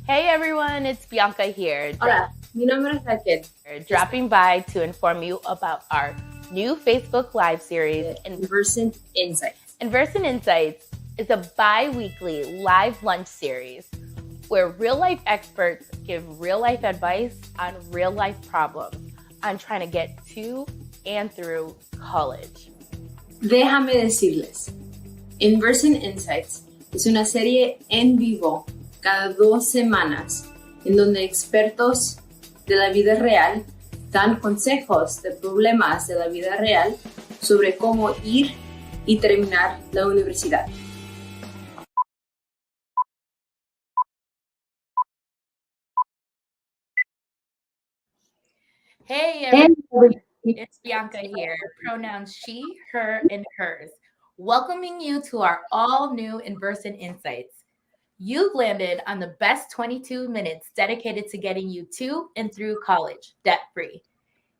Hey everyone, it's Bianca here. Hola, mi nombre es Raquel. Dropping by to inform you about our new Facebook Live series, Inversant Insights. Inversant Insights is a bi-weekly live lunch series where real-life experts give real-life advice on real-life problems on trying to get to and through college. Déjame decirles, Inversant Insights es una serie en vivo cada 2 semanas en donde expertos de la vida real dan consejos de problemas de la vida real sobre cómo ir y terminar la universidad. Hey everyone, it's Bianca here. Pronouns she, her, and hers. Welcoming you to our all-new Inversant Insights. You've landed on the best 22 minutes dedicated to getting you to and through college, debt-free.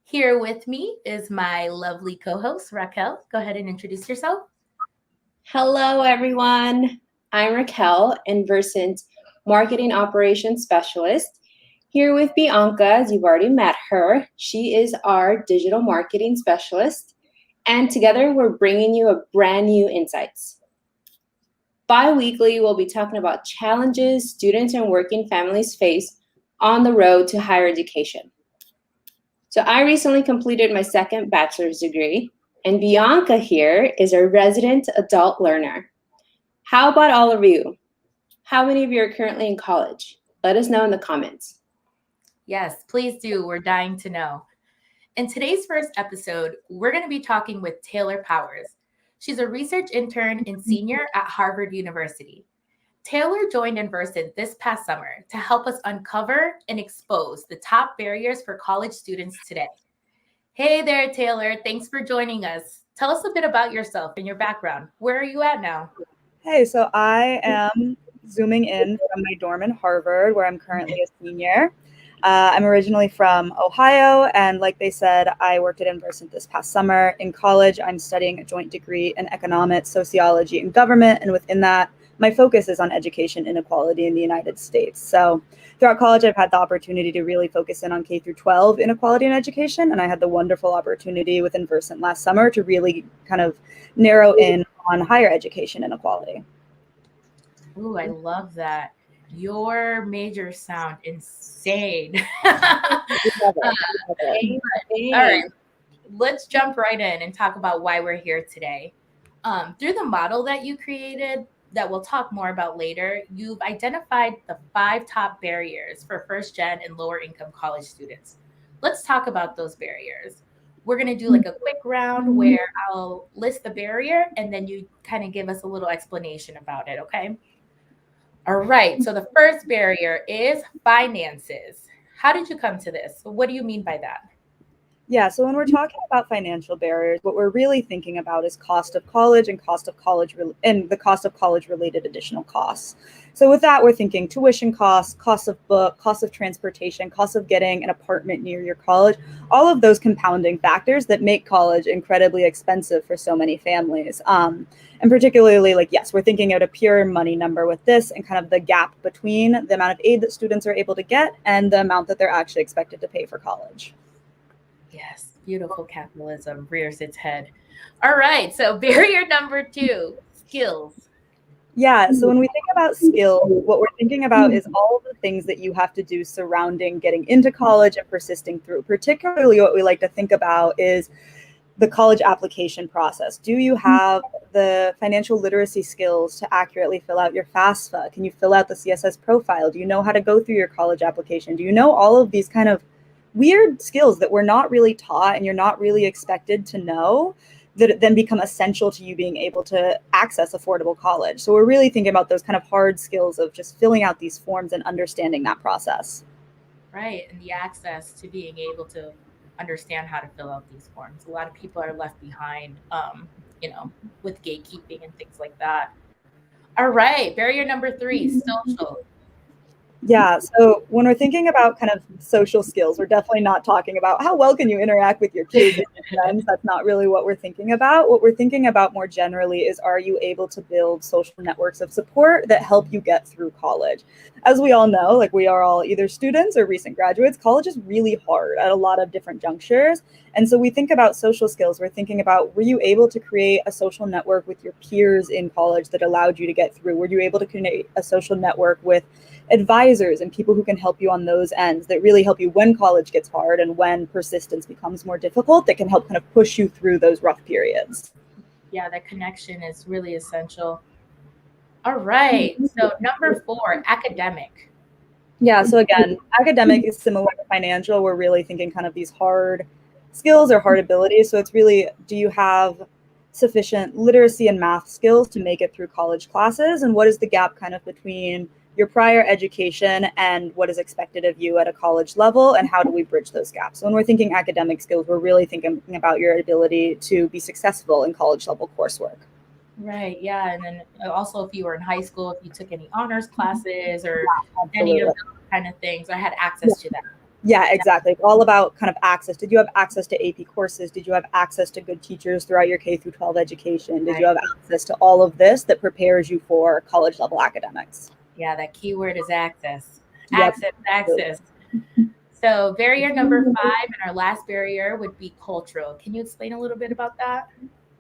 Here with me is my lovely co-host, Raquel. Go ahead and introduce yourself. Hello, everyone. I'm Raquel, Inversant Marketing Operations Specialist. Here with Bianca, as you've already met her. She is our digital marketing specialist. And together, we're bringing you a brand new insights. Bi-weekly, we'll be talking about challenges students and working families face on the road to higher education. So I recently completed my second bachelor's degree, and Bianca here is a resident adult learner. How about all of you? How many of you are currently in college? Let us know in the comments. Yes, please do. We're dying to know. In today's first episode, we're going to be talking with Taylor Powers. She's a research intern and senior at Harvard University. Taylor joined Inversant this past summer to help us uncover and expose the top barriers for college students today. Hey there, Taylor. Thanks for joining us. Tell us a bit about yourself and your background. Where are you at now? Hey, so I am zooming in from my dorm in Harvard, where I'm currently a senior. I'm originally from Ohio, and like they said, I worked at Inversant this past summer. In college, I'm studying a joint degree in economics, sociology, and government, and within that, my focus is on education inequality in the United States. So throughout college, I've had the opportunity to really focus in on K through 12 inequality in education, and I had the wonderful opportunity with Inversant last summer to really kind of narrow in on higher education inequality. Ooh, I love that. Your majors sound insane. All right, let's jump right in and talk about why we're here today. Through the model that you created, that we'll talk more about later, you've identified the 5 top barriers for first gen and lower income college students. Let's talk about those barriers. We're going to do like a quick round where I'll list the barrier and then you kind of give us a little explanation about it, okay? All right, so the first barrier is finances. How did you come to this? What do you mean by that? Yeah, so when we're talking about financial barriers, what we're really thinking about is cost of college and the cost of college related additional costs. So with that, we're thinking tuition costs, cost of book, cost of transportation, cost of getting an apartment near your college, all of those compounding factors that make college incredibly expensive for so many families. And particularly, yes, we're thinking at a pure money number with this and kind of the gap between the amount of aid that students are able to get and the amount that they're actually expected to pay for college. Yes, beautiful capitalism rears its head. All right, so barrier number 2, skills. Yeah, so when we think about skills, what we're thinking about is all of the things that you have to do surrounding getting into college and persisting through. Particularly what we like to think about is the college application process. Do you have the financial literacy skills to accurately fill out your FAFSA? Can you fill out the CSS profile? Do you know how to go through your college application? Do you know all of these kind of weird skills that we're not really taught and you're not really expected to know, that then become essential to you being able to access affordable college? So we're really thinking about those kind of hard skills of just filling out these forms and understanding that process. Right, and the access to being able to understand how to fill out these forms. A lot of people are left behind, with gatekeeping and things like that. All right, barrier number 3, social. Yeah, so when we're thinking about kind of social skills, we're definitely not talking about how well can you interact with your peers and your friends. That's not really what we're thinking about. What we're thinking about more generally is, are you able to build social networks of support that help you get through college? As we all know, like we are all either students or recent graduates, college is really hard at a lot of different junctures. And so we think about social skills. We're thinking about, were you able to create a social network with your peers in college that allowed you to get through? Were you able to create a social network with advisors and people who can help you on those ends that really help you when college gets hard and when persistence becomes more difficult, that can help kind of push you through those rough periods? Yeah, that connection is really essential. All right. So number 4, academic. Yeah, so again, academic is similar to financial. We're really thinking kind of these hard skills or hard abilities. So it's really, do you have sufficient literacy and math skills to make it through college classes? And what is the gap kind of between your prior education and what is expected of you at a college level? And how do we bridge those gaps? So when we're thinking academic skills, we're really thinking about your ability to be successful in college level coursework. Right. Yeah. And then also, if you were in high school, if you took any honors classes or any of Absolutely. those kind of things, I had access to that. Yeah, exactly. It's all about kind of access. Did you have access to AP courses? Did you have access to good teachers throughout your K through 12 education? Did you have access to all of this that prepares you for college level academics? Yeah, that keyword is access. Yep. Access, access. So barrier number 5 and our last barrier would be cultural. Can you explain a little bit about that?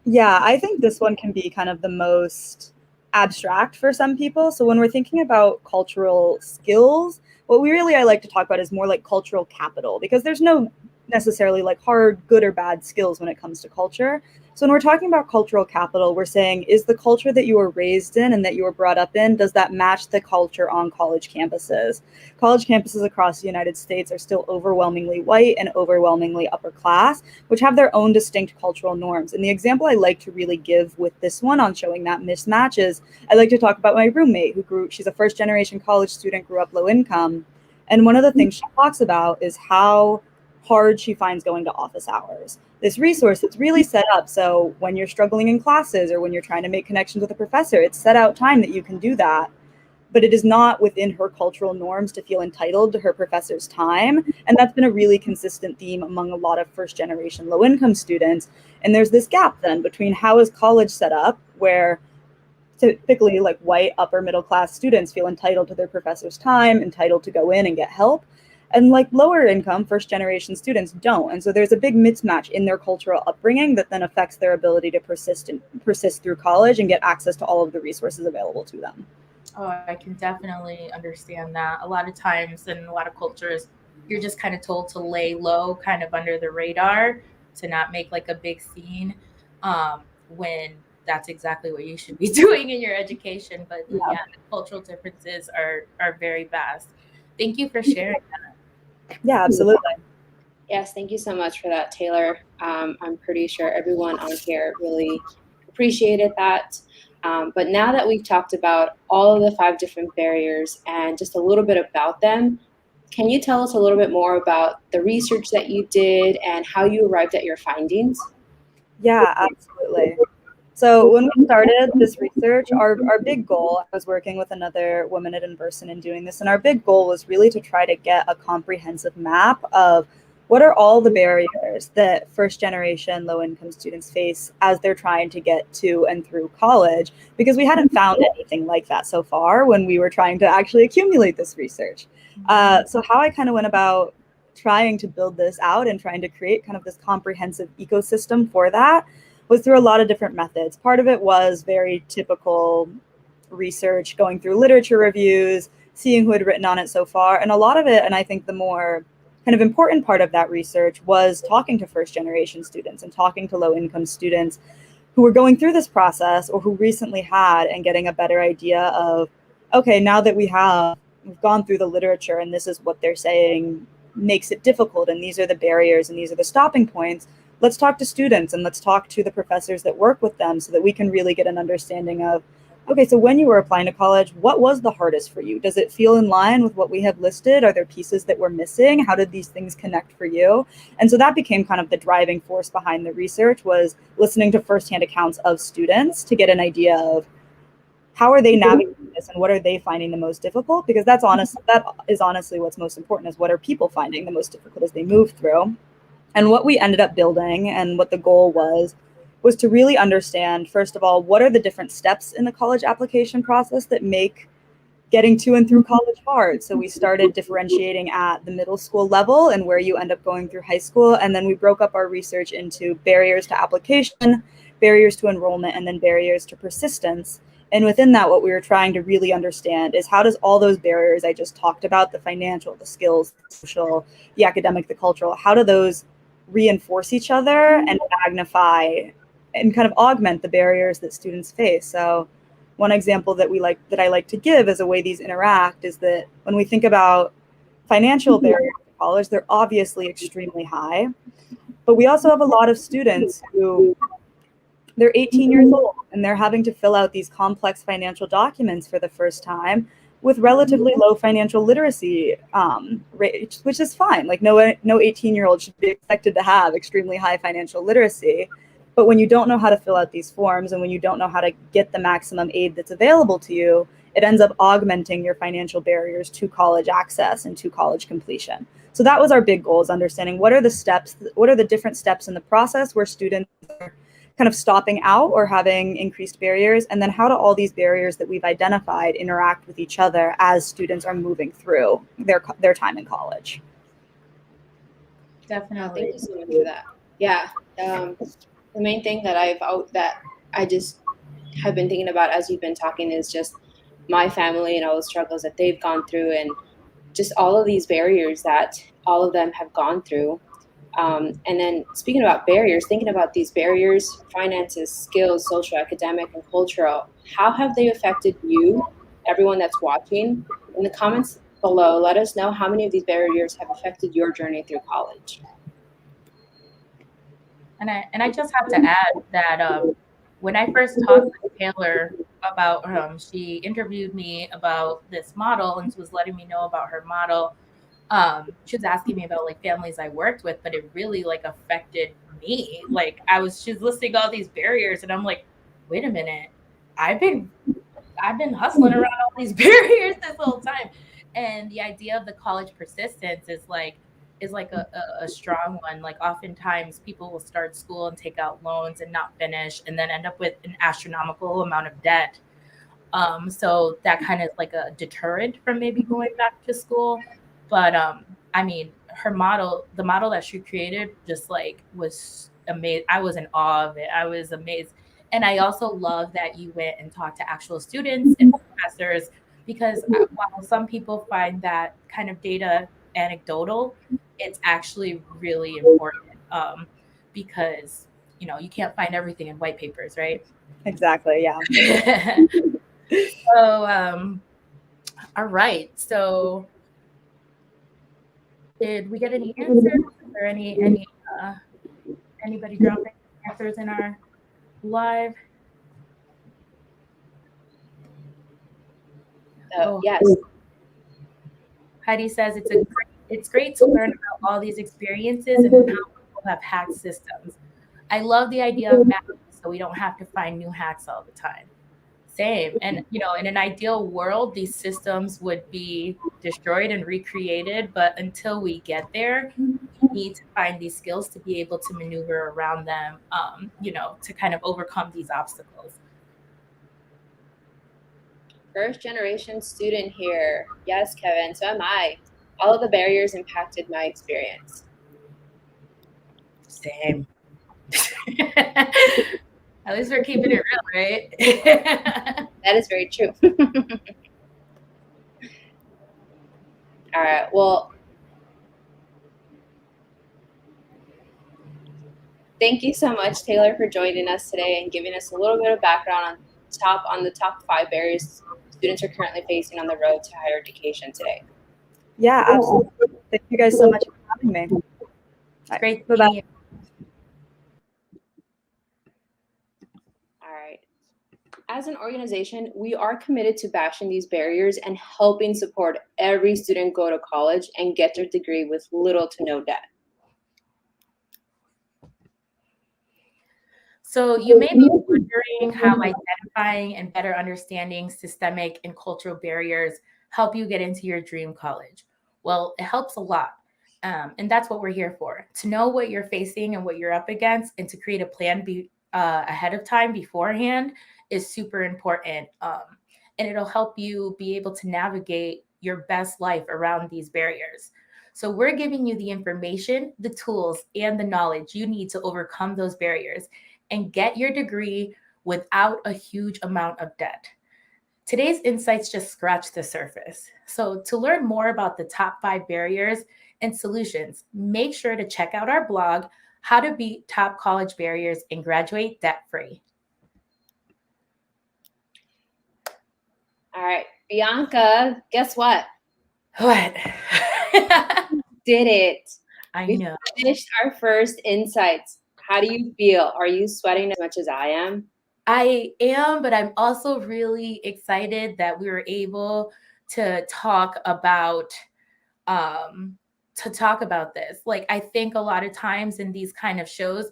Yeah, I think this one can be kind of the most abstract for some people. So when we're thinking about cultural skills, what we really I like to talk about is more like cultural capital, because there's no necessarily like hard, good or bad skills when it comes to culture. So when we're talking about cultural capital, we're saying, is the culture that you were raised in and that you were brought up in, does that match the culture on college campuses? College campuses across the United States are still overwhelmingly white and overwhelmingly upper class, which have their own distinct cultural norms. And the example I like to really give with this one on showing that mismatch is, I like to talk about my roommate she's a first generation college student, grew up low income. And one of the things she talks about is how hard she finds going to office hours. This resource that's really set up so when you're struggling in classes or when you're trying to make connections with a professor, it's set out time that you can do that, but it is not within her cultural norms to feel entitled to her professor's time. And that's been a really consistent theme among a lot of first generation low income students. And there's this gap then between how is college set up, where typically like white upper middle class students feel entitled to their professor's time, entitled to go in and get help, and like lower income first generation students don't. And so there's a big mismatch in their cultural upbringing that then affects their ability to persist through college and get access to all of the resources available to them. Oh, I can definitely understand that. A lot of times in a lot of cultures, you're just kind of told to lay low, kind of under the radar, to not make like a big scene, when that's exactly what you should be doing in your education. But yeah, the cultural differences are very vast. Thank you for sharing that. Yeah, absolutely. Yes, thank you so much for that, Taylor. I'm pretty sure everyone on here really appreciated that. But now that we've talked about all of the 5 different barriers and just a little bit about them, can you tell us a little bit more about the research that you did and how you arrived at your findings? Yeah, absolutely. So when we started this research, our big goal, I was working with another woman at Inversant and doing this, and our big goal was really to try to get a comprehensive map of what are all the barriers that first generation low income students face as they're trying to get to and through college, because we hadn't found anything like that so far when we were trying to actually accumulate this research. So how I kind of went about trying to build this out and trying to create kind of this comprehensive ecosystem for that was through a lot of different methods. Part of it was very typical research, going through literature reviews, seeing who had written on it so far. And a lot of it, and I think the more kind of important part of that research, was talking to first generation students and talking to low income students who were going through this process or who recently had, and getting a better idea of, okay, now that we've gone through the literature and this is what they're saying makes it difficult, and these are the barriers and these are the stopping points, let's talk to students and let's talk to the professors that work with them so that we can really get an understanding of, okay, so when you were applying to college, what was the hardest for you? Does it feel in line with what we have listed? Are there pieces that we're missing? How did these things connect for you? And so that became kind of the driving force behind the research, was listening to firsthand accounts of students to get an idea of, how are they navigating this, and what are they finding the most difficult? Because that is honestly what's most important, is what are people finding the most difficult as they move through. And what we ended up building, and what the goal was to really understand, first of all, what are the different steps in the college application process that make getting to and through college hard. So we started differentiating at the middle school level and where you end up going through high school. And then we broke up our research into barriers to application, barriers to enrollment, and then barriers to persistence. And within that, what we were trying to really understand is, how does all those barriers I just talked about, the financial, the skills, the social, the academic, the cultural, how do those reinforce each other and magnify and kind of augment the barriers that students face? So one example that I like to give as a way these interact is that when we think about financial barriers to college, they're obviously extremely high, but we also have a lot of students who they're 18 years old and they're having to fill out these complex financial documents for the first time with relatively low financial literacy rate, which is fine. Like no 18-year-old should be expected to have extremely high financial literacy. But when you don't know how to fill out these forms, and when you don't know how to get the maximum aid that's available to you, it ends up augmenting your financial barriers to college access and to college completion. So that was our big goal, is understanding what are the different steps in the process where students are kind of stopping out or having increased barriers, and then how do all these barriers that we've identified interact with each other as students are moving through their time in college. Definitely. Thank you so much for that. Yeah. The main thing that I just have been thinking about as you've been talking is just my family and all the struggles that they've gone through, and just all of these barriers that all of them have gone through. And then speaking about barriers, thinking about these barriers, finances, skills, social, academic, and cultural, how have they affected you, everyone that's watching? In the comments below, let us know how many of these barriers have affected your journey through college. And I just have to add that when I first talked with Taylor about, she interviewed me about this model and was letting me know about her model. She was asking me about like families I worked with, but it really like affected me. Like she's listing all these barriers, and I'm like, wait a minute, I've been hustling around all these barriers this whole time. And the idea of the college persistence is like a strong one. Like oftentimes people will start school and take out loans and not finish, and then end up with an astronomical amount of debt. So that kind of is like a deterrent from maybe going back to school. But I mean, the model that she created just like was amazing. I was in awe of it. I was amazed. And I also love that you went and talked to actual students and professors, because while some people find that kind of data anecdotal, it's actually really important, because you can't find everything in white papers, right? Exactly. Yeah. So all right. So did we get any answers? Is there anybody dropping answers in our live? Yes. Heidi says it's great to learn about all these experiences and how people have hacked systems. I love the idea of mapping so we don't have to find new hacks all the time. Same. And in an ideal world, these systems would be destroyed and recreated, but until we get there, we need to find these skills to be able to maneuver around them, to kind of overcome these obstacles. First generation student here. Yes, Kevin, so am I. All of the barriers impacted my experience. Same. At least we're keeping it real, right? That is very true. All right, well, thank you so much, Taylor, for joining us today and giving us a little bit of background on the top 5 barriers students are currently facing on the road to higher education today. Yeah, absolutely. Thank you guys so much for having me. Great. Bye-bye. All right. As an organization, we are committed to bashing these barriers and helping support every student go to college and get their degree with little to no debt. So you may be wondering how identifying and better understanding systemic and cultural barriers help you get into your dream college. Well, it helps a lot. And that's what we're here for, to know what you're facing and what you're up against, and to create a plan ahead of time beforehand is super important. And it'll help you be able to navigate your best life around these barriers. So we're giving you the information, the tools, and the knowledge you need to overcome those barriers and get your degree without a huge amount of debt. Today's insights just scratch the surface. So, to learn more about the top 5 barriers and solutions, make sure to check out our blog, How to Beat Top College Barriers and Graduate Debt Free. All right, Bianca, guess what? What? Did it. I We know. finished our first insights. How do you feel? Are you sweating as much as I am? I am, but I'm also really excited that we were able to talk about this. Like, I think a lot of times in these kind of shows,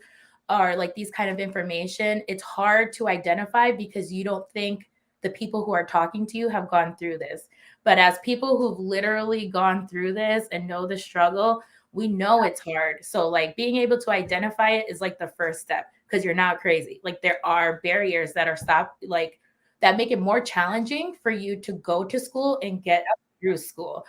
or like these kind of information, it's hard to identify because you don't think the people who are talking to you have gone through this. But as people who've literally gone through this and know the struggle, we know it's hard. So like being able to identify it is like the first step, because you're not crazy. Like, there are barriers that are that make it more challenging for you to go to school and get through school.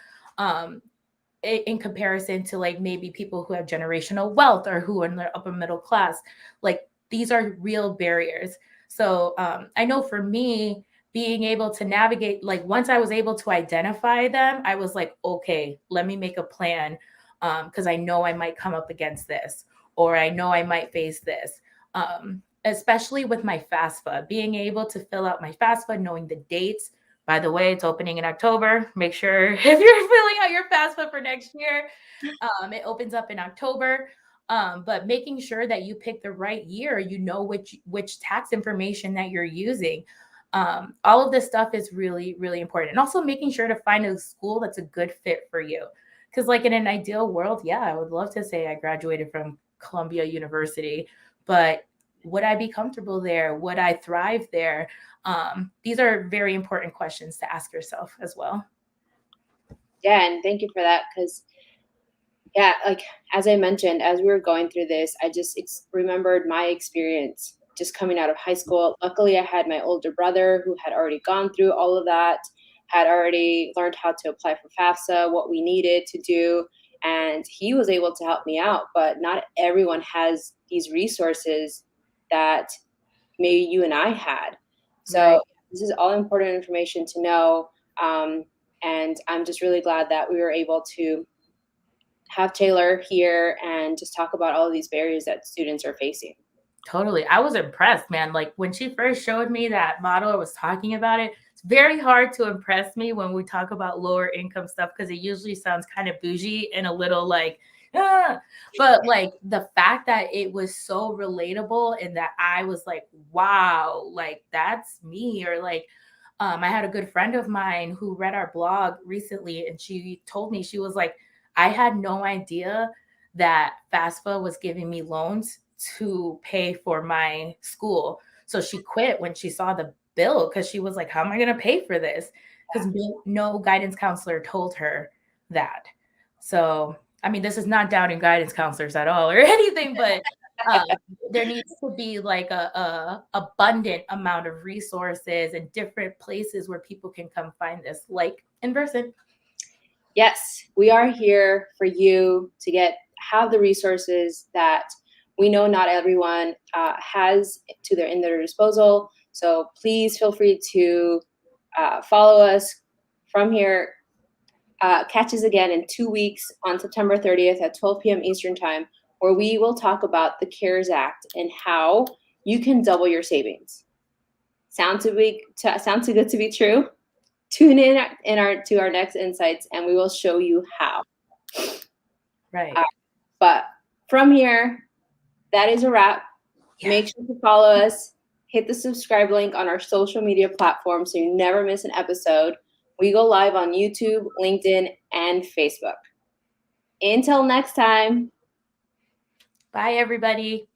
In comparison to like maybe people who have generational wealth or who are in the upper middle class. Like, these are real barriers. So I know for me, being able to navigate, like once I was able to identify them, I was like, okay, let me make a plan, because I know I might come up against this, or I know I might face this. Especially with my FAFSA, being able to fill out my FAFSA, knowing the dates. By the way, it's opening in October. Make sure if you're filling out your FAFSA for next year, it opens up in October. But making sure that you pick the right year, you know which tax information that you're using. All of this stuff is really, really important. And also making sure to find a school that's a good fit for you. Because like in an ideal world, yeah, I would love to say I graduated from Columbia University, but would I be comfortable there? Would I thrive there? These are very important questions to ask yourself as well. Yeah, and thank you for that, because yeah, like as I mentioned, as we were going through this, I just remembered my experience just coming out of high school. Luckily, I had my older brother who had already gone through all of that, had already learned how to apply for FAFSA, what we needed to do, and he was able to help me out. But not everyone has these resources that maybe you and I had. So Right. This is all important information to know. And I'm just really glad that we were able to have Taylor here and just talk about all of these barriers that students are facing. Totally. I was impressed, man. Like when she first showed me that model, I was talking about it. It's very hard to impress me when we talk about lower income stuff, because it usually sounds kind of bougie and a little like, ah. But like the fact that it was so relatable and that I was like, wow, like that's me. Or like, I had a good friend of mine who read our blog recently, and she told me, she was like, I had no idea that FAFSA was giving me loans to pay for my school. So she quit when she saw the bill, because she was like, how am I going to pay for this? Because no guidance counselor told her that. So, I mean, this is not doubting guidance counselors at all or anything, but there needs to be like a abundant amount of resources and different places where people can come find this, like Inversant. Yes, we are here for you to have the resources that we know not everyone has in their disposal. So please feel free to follow us from here. Catch us again in 2 weeks on September 30th at 12 p.m. Eastern Time, where we will talk about the CARES Act and how you can double your savings. Sound too good to be true? Tune in to our next insights, and we will show you how. Right. But from here, that is a wrap. Yeah. Make sure to follow us. Hit the subscribe link on our social media platforms so you never miss an episode. We go live on YouTube, LinkedIn, and Facebook. Until next time. Bye, everybody.